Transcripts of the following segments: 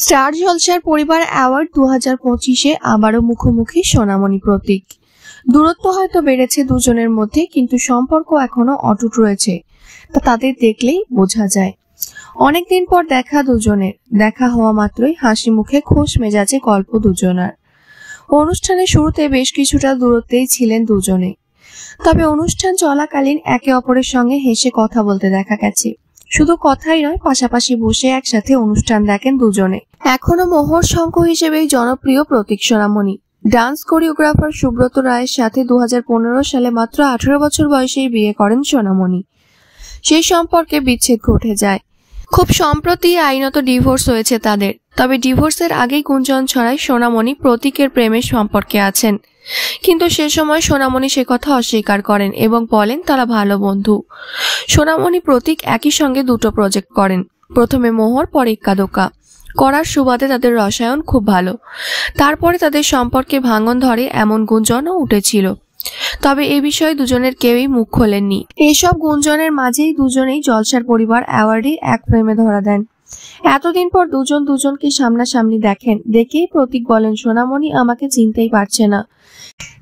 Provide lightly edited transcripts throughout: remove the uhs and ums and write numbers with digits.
Star জলসার পরিবার award 2025-এ আবারও মুখোমুখি সোনামণি প্রতীক। দূরত্ব হয়তো বেড়েছে দুজনের মধ্যে, কিন্তু সম্পর্ক এখনো অটুট রয়েছে, তা তাদের দেখলেই বোঝা যায়। অনেকদিন পর দেখা দুজনের, দেখা হওয়া মাত্রই হাসি মুখে খোশ মেজাজে গল্প দুজনার। অনুষ্ঠানের শুরুতে বেশ কিছুটা দূরত্বেই ছিলেন দুজনে, তবে অনুষ্ঠান চলাকালীন একে অপরের সঙ্গে হেসে কথা বলতে দেখা গেছে। শুধু কথাই নয়, পাশাপাশি বসে একসাথে অনুষ্ঠান দেখেন দুজনে। এখনো মোহর শঙ্খ হিসেবেই জনপ্রিয় প্রতীক সোনামণি। ডান্স কোরিওগ্রাফার সুব্রত রায়ের সাথে 2015 সালে মাত্র 18 বছর বয়সেই বিয়ে করেন সোনামণি। সেই সম্পর্কে বিচ্ছেদ ঘটে যায়। খুব সম্প্রতি আইনত ডিভোর্স হয়েছে তাদের। তবে ডিভোর্সের আগেই গুঞ্জন ছড়ায় সোনামণি প্রতীকের প্রেমের সম্পর্কে আছেন, কিন্তু সে সময় সোনামণি সে কথা অস্বীকার করেন এবং বলেন তারা ভালো বন্ধু। সোনামণি প্রতীক একই সঙ্গে দুটো প্রজেক্ট করেন, প্রথমে মোহর, পরে ইক্কাদোকা। করার সুবাদে তাদের রসায়ন খুব ভালো। তারপরে তাদের সম্পর্কে ভাঙন ধরে এমন গুঞ্জনও উঠেছিল, তবে এ বিষয়ে দুজনের কেউই মুখ খোলেননি। এসব গুঞ্জনের মাঝেই দুজনেই জলসার পরিবার অ্যাওয়ার্ডে এক প্রেমে ধরা দেন। এতদিন পর দুজন দুজনকে সামনাসামনি দেখেন, দেখেই প্রতীক বলেন, সোনামণি আমাকে চিনতেই পারছে না,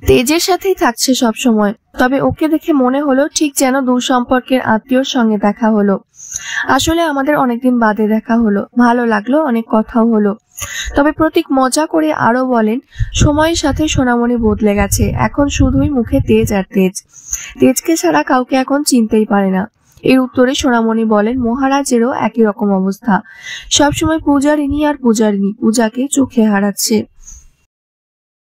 তেজের সাথেই থাকছে সব সময়। তবে ওকে দেখে মনে হলো ঠিক যেন দূর সম্পর্কের আত্মীয়র সঙ্গে দেখা হলো। আসলে আমাদের অনেকদিন বাদে দেখা হলো, ভালো লাগলো, অনেক কথাও হলো। তবে প্রতীক মজা করে আরো বলেন, সময়ের সাথে সোনামণি বদলে গেছে, এখন শুধুই মুখে তেজ আর তেজ, তেজকে ছাড়া কাউকে এখন চিনতেই পারে না। এর উত্তরে সোনামণি বলেন, মহারাজেরও একই রকম অবস্থা, সবসময় পূজারিনী আর পূজারিনী, পূজাকে চোখে হারাচ্ছে।